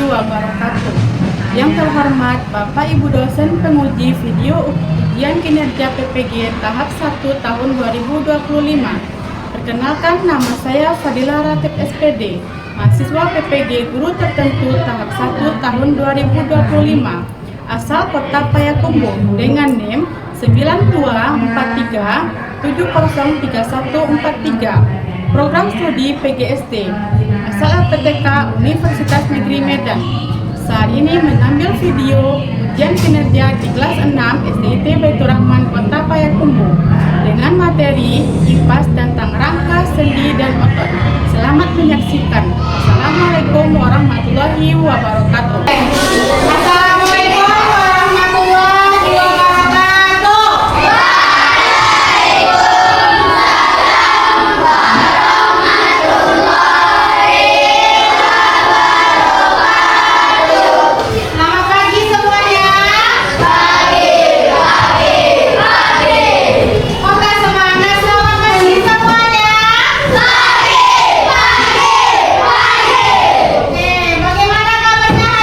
wabarakatuh. Yang terhormat Bapak Ibu dosen penguji video ujian kinerja PPG tahap 1 tahun 2025. Perkenalkan, nama saya Fadila Ratib SPD, mahasiswa PPG Guru Tertentu tahap 1 tahun 2025, asal Kota Payakumbuh dengan NIM 9243703143, program studi PGSD, asal LPTK Universitas Negeri Medan. Saat ini mengambil video ujian kinerja di kelas 6 SDIT Baitur Rahman Kota Payakumbuh dengan materi IPAS tentang rangka, sendi, dan otot. Selamat menyaksikan. Assalamualaikum warahmatullahi wabarakatuh. Assalamualaikum warahmatullahi wabarakatuh. Selamat pagi semuanya. Oke, semangat. Selamat pagi semuanya. Oke, bagaimana kabarnya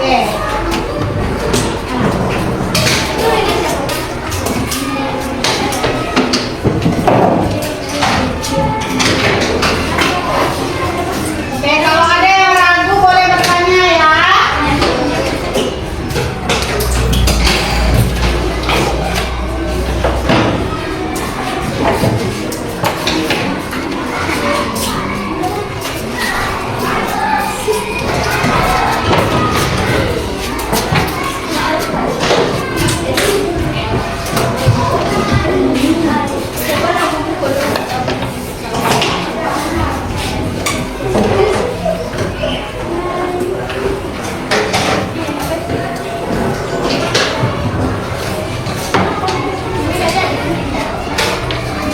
Oke, kalau ada yang ragu boleh bertanya ya.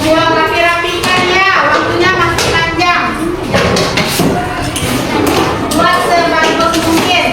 Buat rapi-rapikan ya, waktunya masih panjang. Buat sebagus mungkin.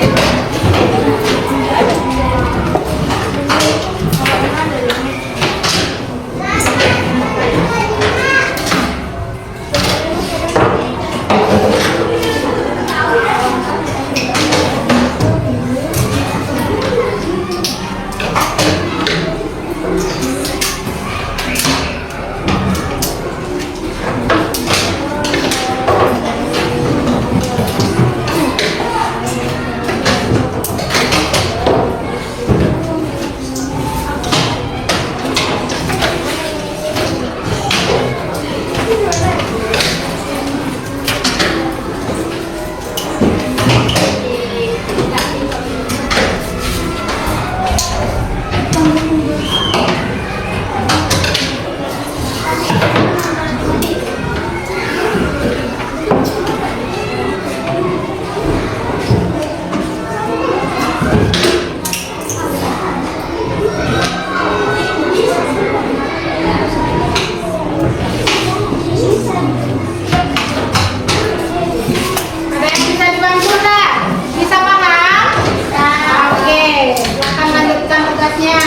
Ada yang bisa dibantu nggak? Bisa paham? Oke, silakan lanjutkan tugasnya.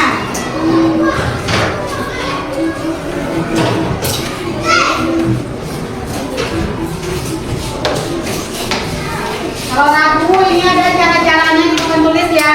Kalau ragu, ini ada cara-caranya juga tulis ya.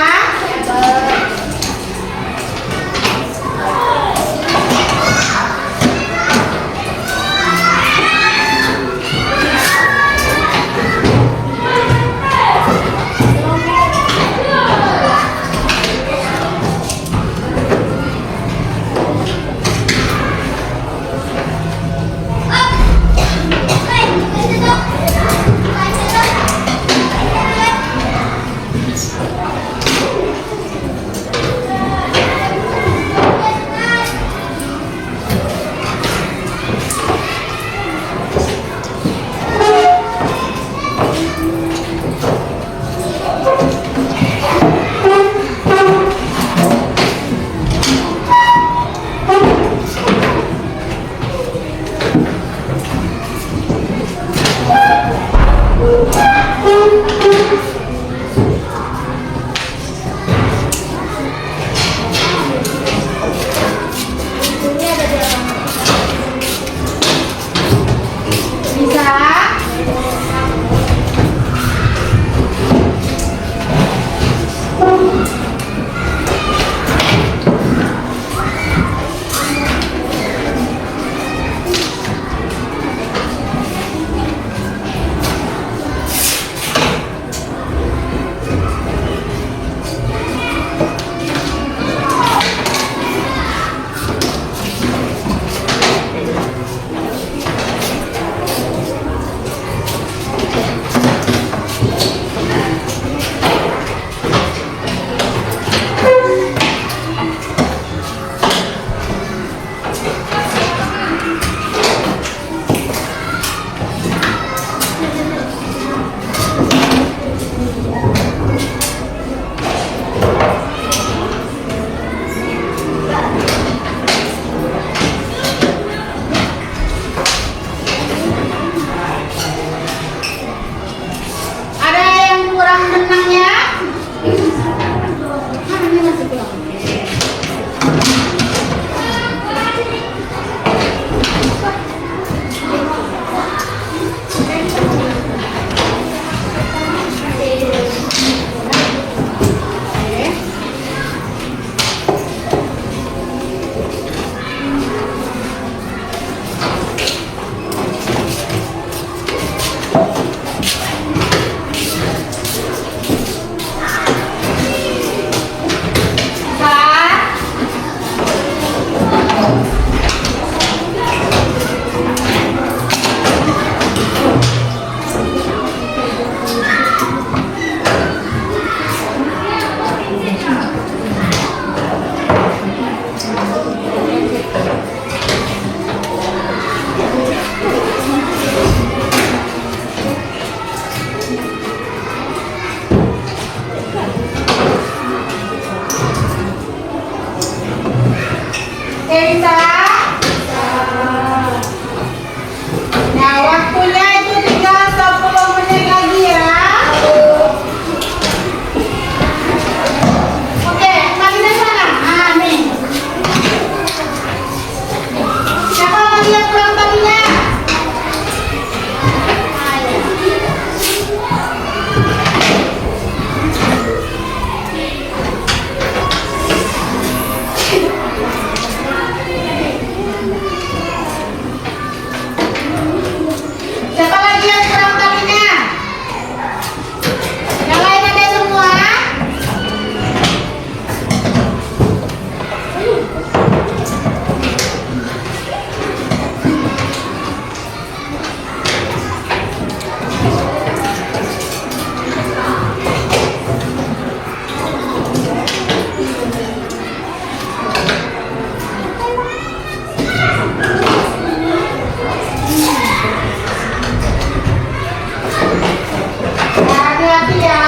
bisa? Nah, waktunya itu tinggal 10 menit lagi ya. Oke, kembali dari sana. Ah, nih. Siapa lagi yang kurang tadinya? Ah, ya. Siapa lagi yang kurang talinya? Yang lain ada semua? Hati-hati ya.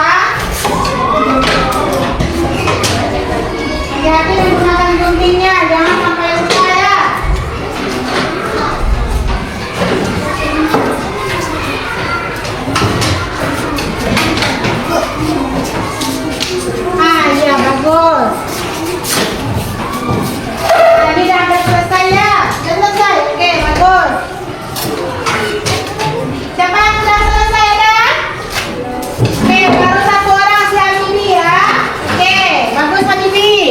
Hati-hati menggunakan guntingnya, jangan sampai luka ya. Ah, iya bagus. Tadi udah selesai ya? Sudah selesai? Oke, bagus. Siapa yang sudah selesai ada? Oke, baru satu orang si Habibie ya. Oke, bagus Habibie.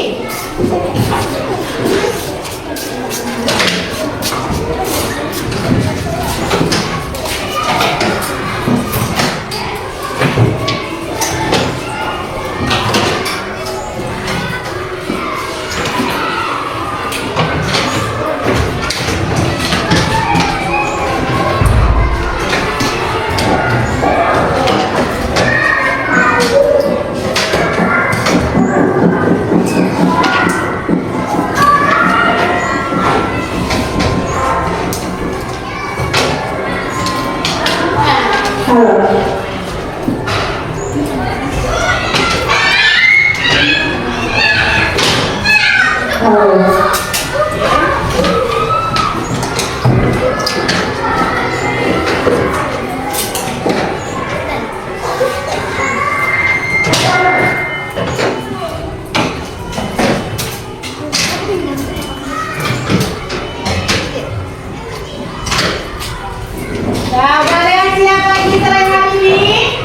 Nah, udah ada yang siap lagi selain Habibie?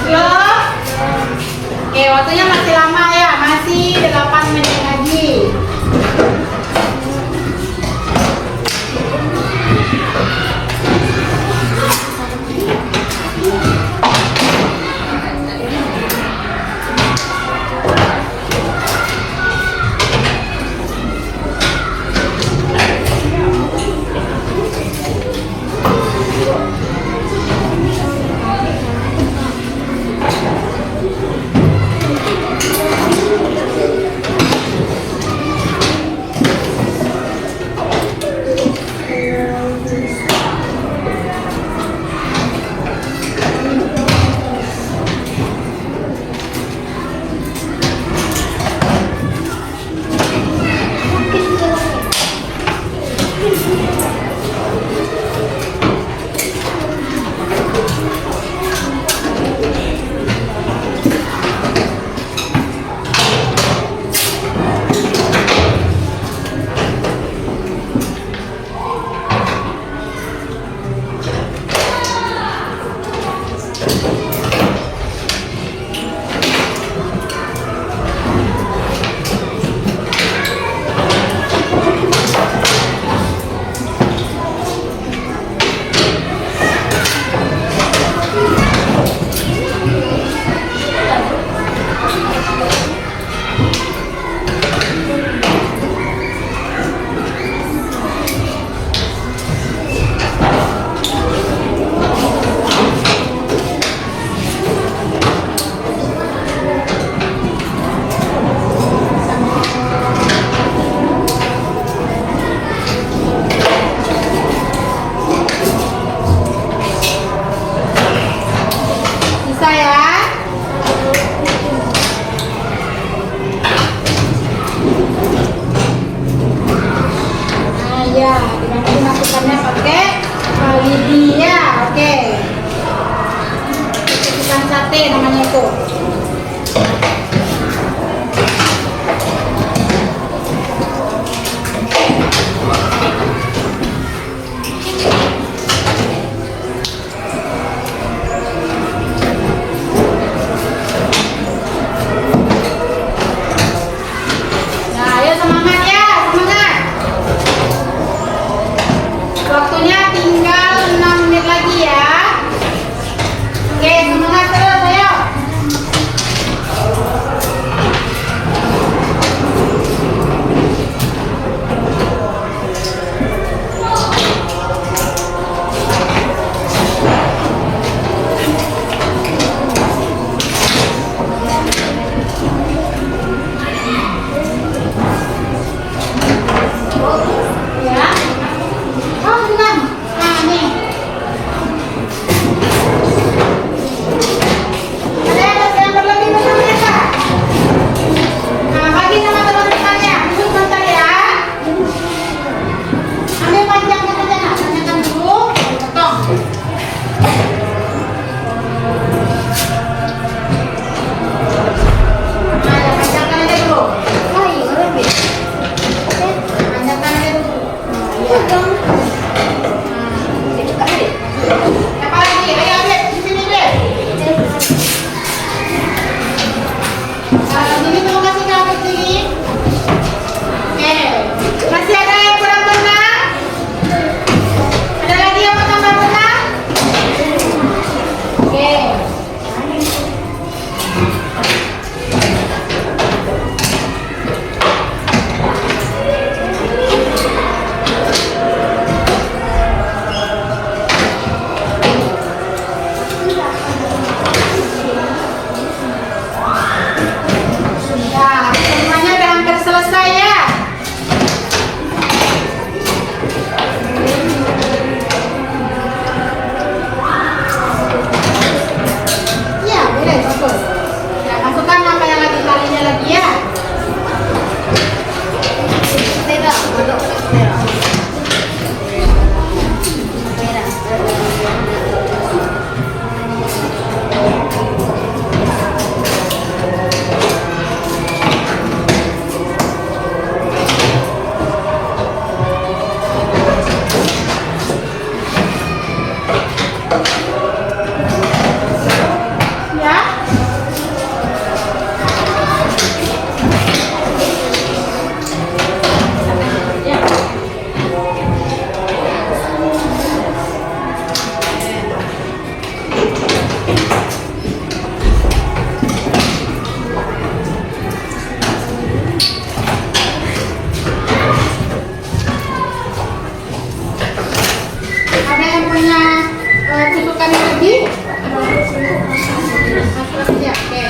Belum? Oke, waktunya masih lama ya, masih 8 menit lagi. Ada yang punya tusukan lagi? Masuk aja. Oke.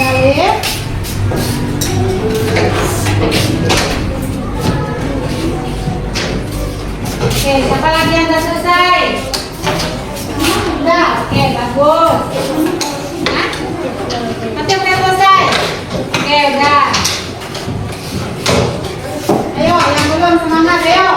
Balik. Oke, siapa lagi yang udah selesai? Udah, oke, bagus. Hah? Nanti udah selesai? Oke, udah. Ayo, yang belum semangat, ayo.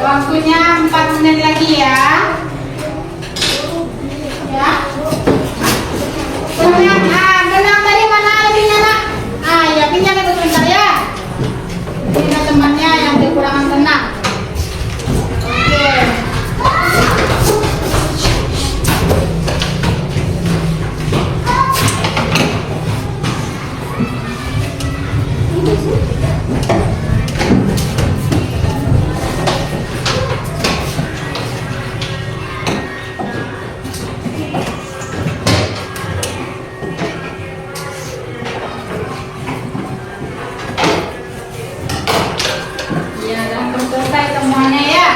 Waktunya 4 menit lagi ya. Ya. Benang tadi mana lebihnya nak? Ya pinjam itu sebentar ya. Ini temannya yang kekurangan tenang. Oke. Ya, dan selesai semuanya ya.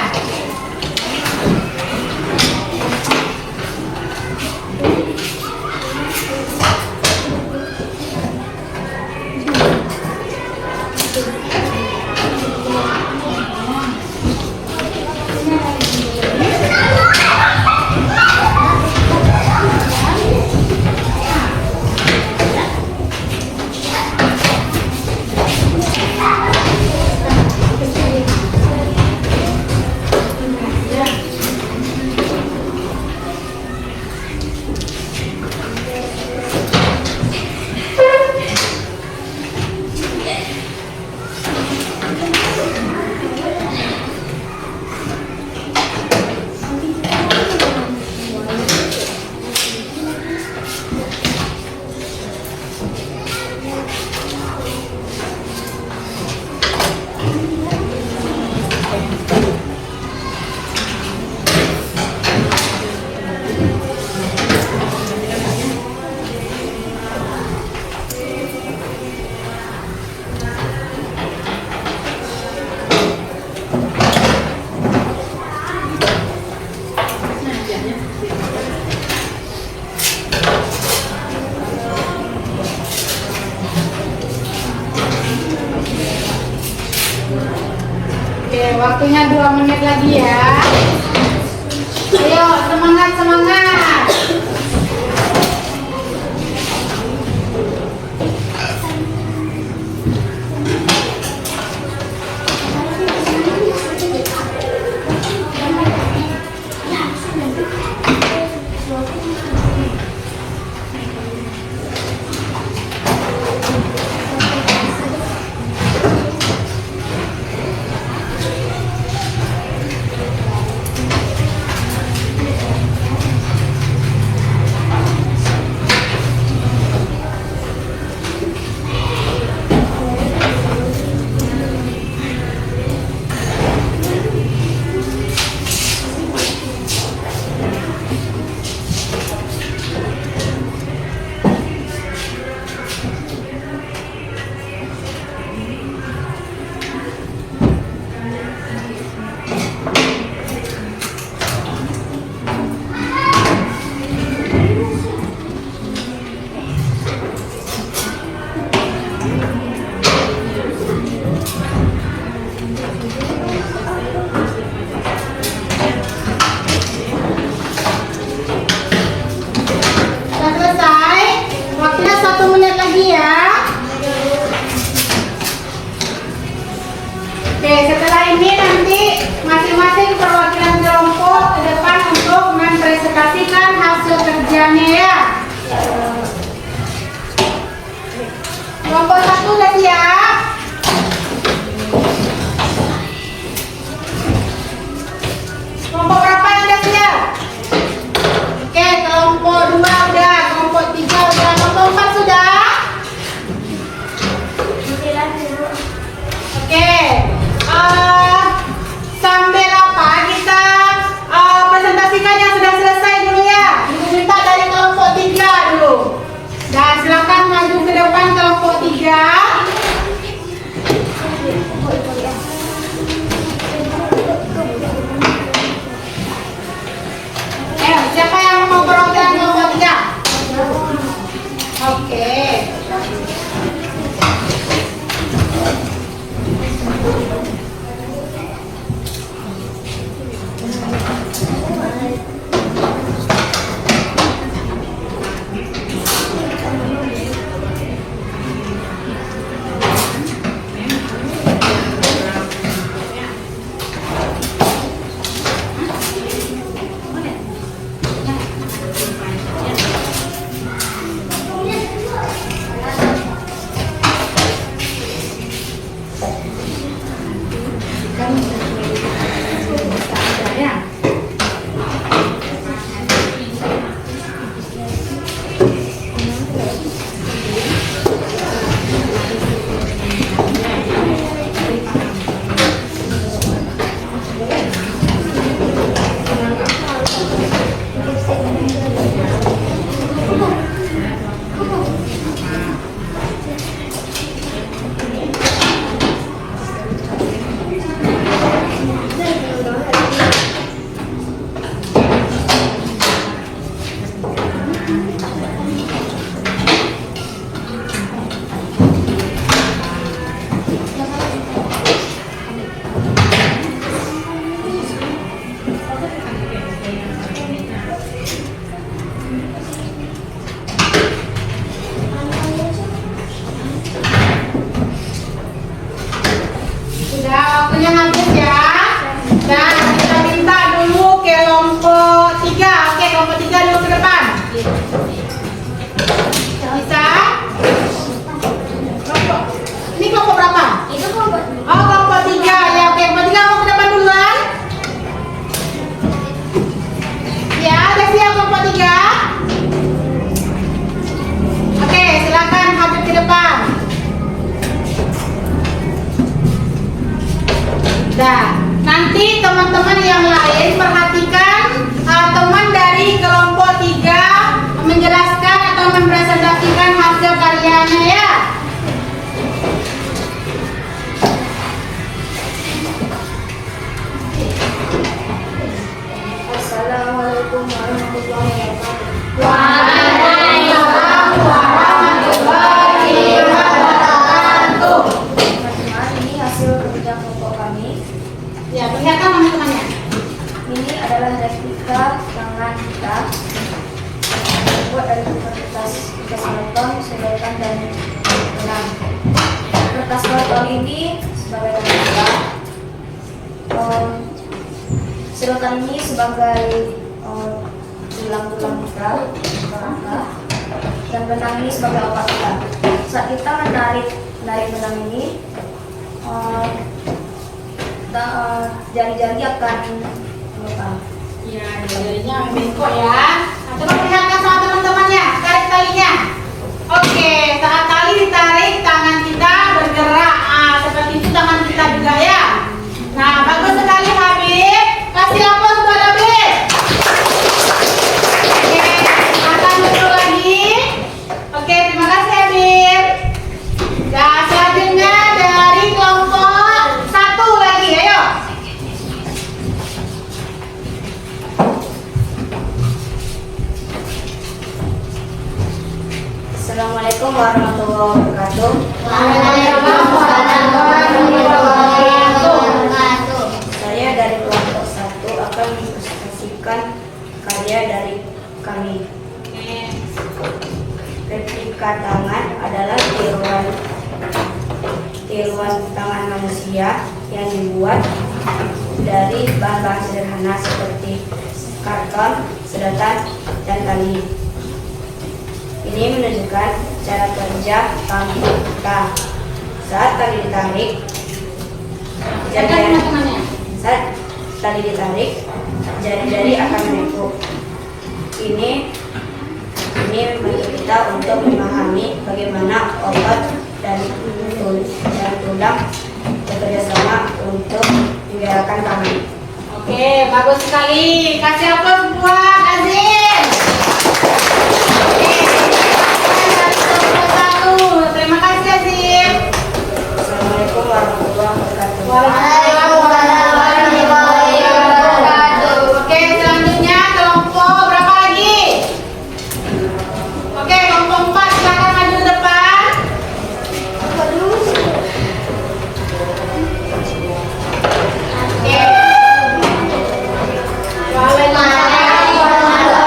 Oke, waktunya 2 menit lagi ya. Ayo, semangat, semangat. masing-masing perwakilan kelompok ke depan untuk mempresentasikan hasil kerjanya ya. Kelompok 1 udah siap? Kelompok berapa yang udah siap? Oke, kelompok 2 udah, kelompok 3 udah, kelompok 4 sudah? Oke, sambil apa kita presentasikan yang sudah selesai dulu ya. Ibu minta dari kelompok 3 dulu. Dan silakan maju ke depan kelompok 3. Siapa yang mau perwakilan kelompok 3? Oke. Waktunya habis ya. Dan kita minta dulu kelompok 3. Oke, kelompok 3 dulu ke depan. Bisa? Kelompok. Ini kelompok berapa? Itu kelompok. Oh, kelompok 3. Ya, oke, kelompok 3 mau ke depan duluan. Ya, udah siap kelompok 3? Oke, silakan hadir ke depan. Nah, nanti teman-teman yang lain perhatikan teman dari kelompok 3 menjelaskan atau mempresentasikan hasil karyanya ya. Assalamualaikum warahmatullahi wabarakatuh. Waalaikumsalam warahmatullahi wabarakatuh. Teman-teman, ini hasil kerja kelompok kami. Ya, perlihatkan teman-temannya. Ini adalah replika tangan kita terbuat dari kertas karton, sedotan dan benang. Kertas karton ini sebagai replika, sedotan ini sebagai tulang-tulang kita, kerangka, dan benang ini sebagai opak kita. Saat kita menarik benang ini, jari-jari akan melupa. Iya, jarinya bengkok ya. Nah, coba perlihatkan sama teman-temannya, tarik talinya. Oke, saat tali ditarik, tangan kita bergerak. Seperti itu tangan kita juga ya. Nah, bagus sekali Habib. Kasih aplaus buat Habib. Oke, akan dulu lagi. Oke, terima kasih Habib. Nah, selanjutnya dari kelompok 1 lagi, ayo. Assalamualaikum warahmatullahi wabarakatuh. Waalaikumsalam warahmatullahi wabarakatuh. Saya dari kelompok 1 akan mempresentasikan karya dari kami. Replika tangan adalah tiruan tangan manusia yang dibuat dari bahan-bahan sederhana seperti karton, sedotan, dan tali. Ini menunjukkan cara kerja tali kita. Saat tali ditarik, jari-jari akan menekuk. Ini membantu kita untuk memahami bagaimana otot dan tulang bekerja sama untuk menggerakkan tangan. Oke, bagus sekali. Kasih aplaus buat Azim. Oke, terima kasih Azim. Assalamualaikum warahmatullahi wabarakatuh. Waalaikumsalam warahmatullahi wabarakatuh. Oke, selanjutnya kelompok berapa lagi? Oke, kelompok 4 silakan maju ke depan. Oke. Waalaikumsalam warahmatullahi wabarakatuh.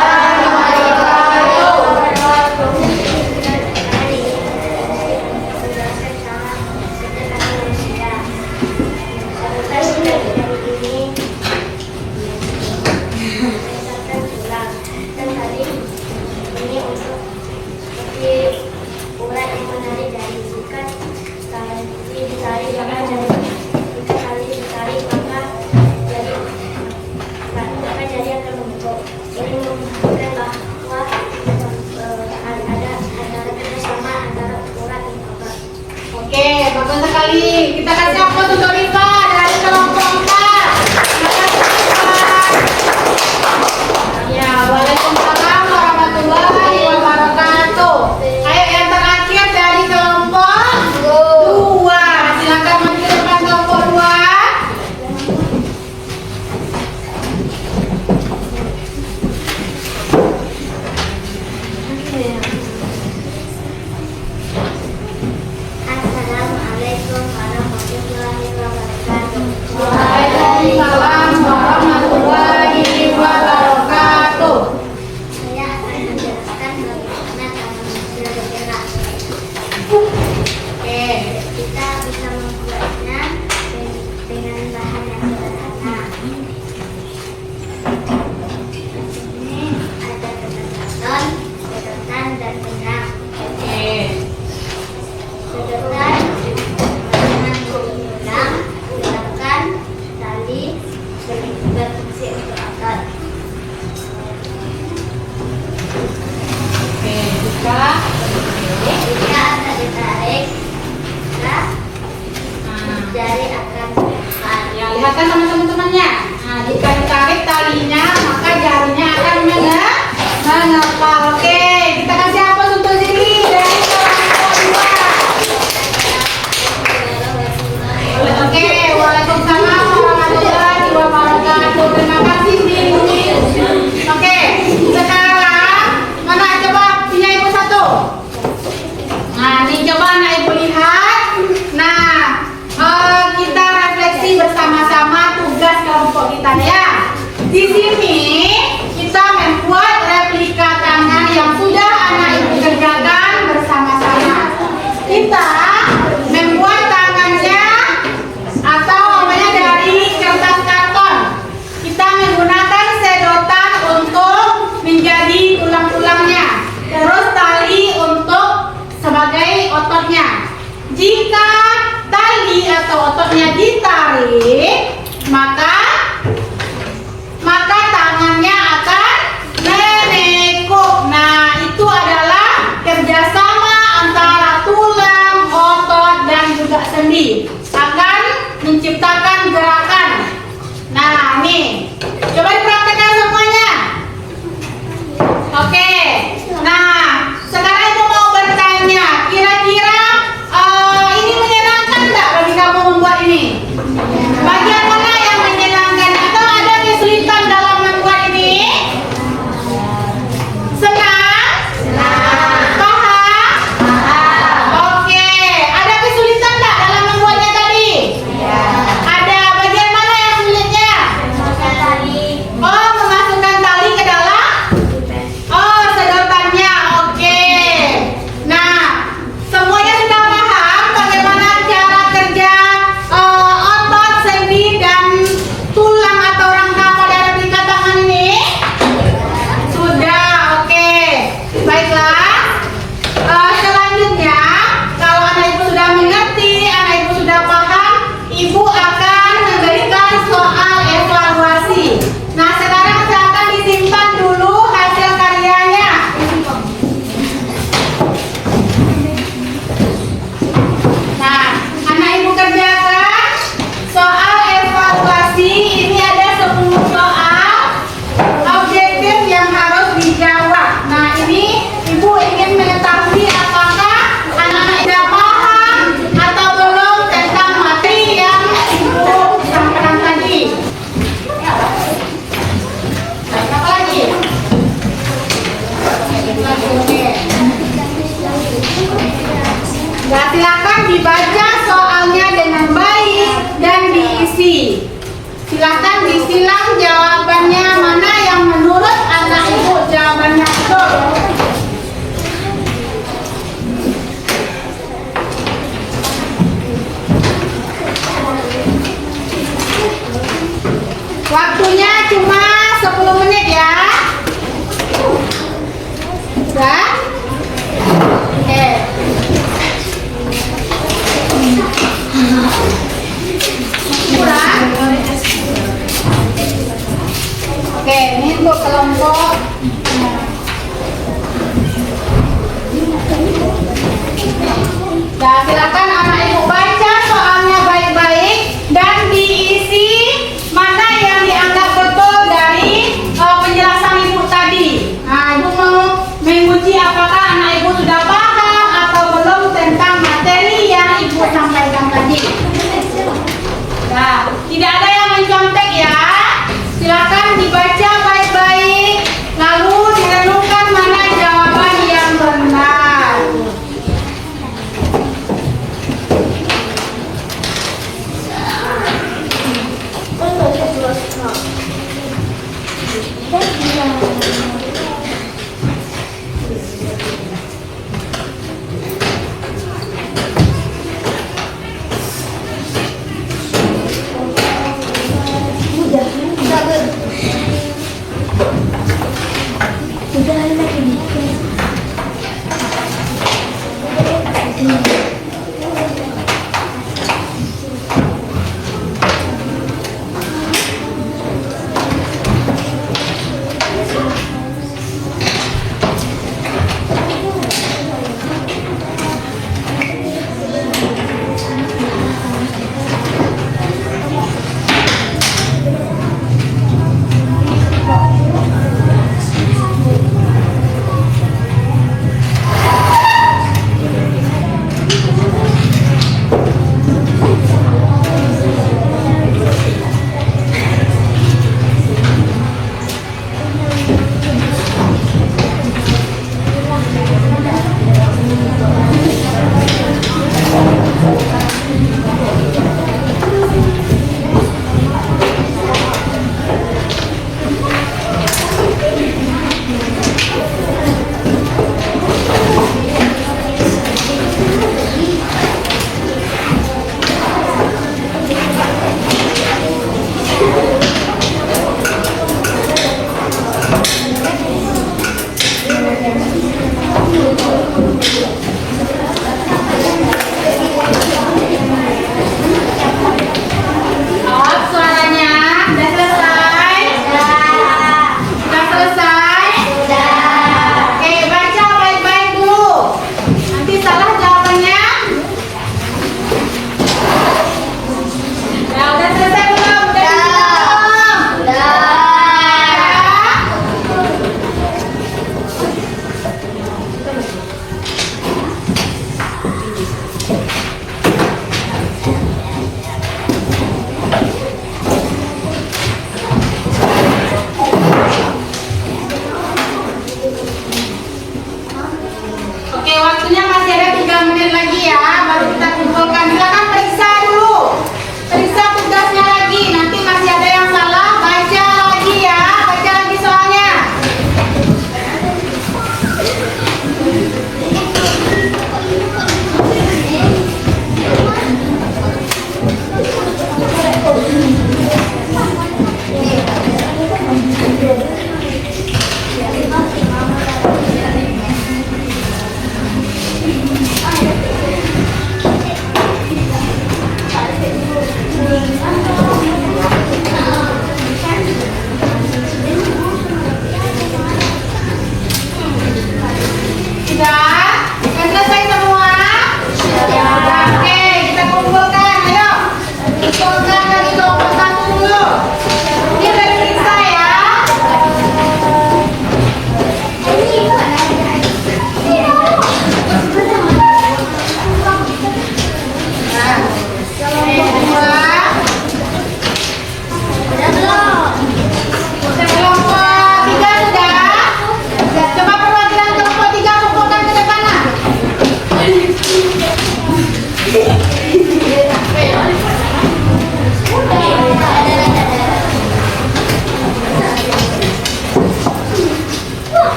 Oke, bagus sekali. Kita kasih aplaus untuk Rika dari kelompok 4. Ya, waalaikumsalam warahmatullahi wabarakatuh. Ayo yang terakhir dari kelompok 2. Silakan maju ke depan kelompok 2. Assalamualaikum warahmatullahi wabarakatuh. Waalaikumsalam warahmatullahi wabarakatuh. Saya akan menjelaskan bagaimana cara manusia bergerak. Oke. Kita bisa membuatnya dengan bahan yang sederhana. Ini ada karton, sedotan, dan benang. Oke. Sedotan dengan tulang, sedangkan tali berfungsi untuk otot. Oke, Rika. Jika akan ditarik, maka Nah, jari akan menyimpan. ya, lihatkan sama teman-temannya. Nah, jika ditarik talinya, maka jarinya akan mengepal. Oke, kita kasih aplaus untuk Zili dari kelompok 2. Oke, waalaikumsalam warahmatullahi wabarakatuh. Terima kasih Zili. Oke, sekarang mana coba punya ibu satu. Nah, ini coba anak ibu lihat. Nah, kita refleksi bersama-sama tugas kelompok kita ya. Di sini kita membuat replika tangan yang sudah anak ibu kerjakan bersama-sama. Kita membuat tangannya atau namanya dari kertas karton. Kita menggunakan sedotan untuk menjadi tulang-tulangnya. Terus tali untuk sebagai ototnya. Jika tali atau ototnya ditarik, maka tangannya akan menekuk. Nah, itu adalah kerjasama antara tulang, otot, dan juga sendi akan menciptakan gerakan. Nah, nih, coba dipraktekkan semuanya. Oke. Nah, sekarang ibu mau bertanya, kira-kira ini menyenangkan nggak bagi kamu membuat ini? Bagian Oke. Nah, silakan dibaca soalnya dengan baik dan diisi. Silakan disilang jawabannya mana yang menurut anak ibu jawabannya betul. Waktunya cuma 10 menit ya. Sudah? Oke. Kurang? Oke, ini untuk kelompok. Nah, silakan anak ibu baca soalnya baik-baik dan diisi mana yang dianggap betul dari penjelasan ibu tadi. Nah, ibu mau menguji apakah anak ibu sudah paham atau belum tentang materi yang ibu sampaikan tadi. Nah, tidak ada yang mencontek ya. Silakan dibaca baik-baik, lalu direnungkan mana jawaban yang benar.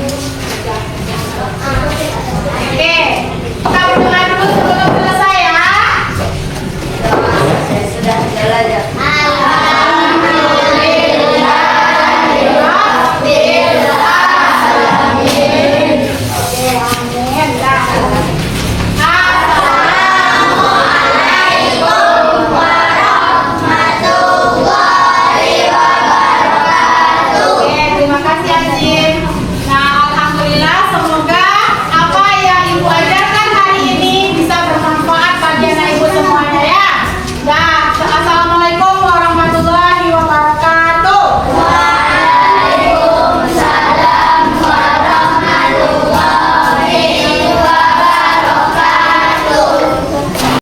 Oke, kita berdoa dulu sebelum selesai ya. Saya sudah jalan ya.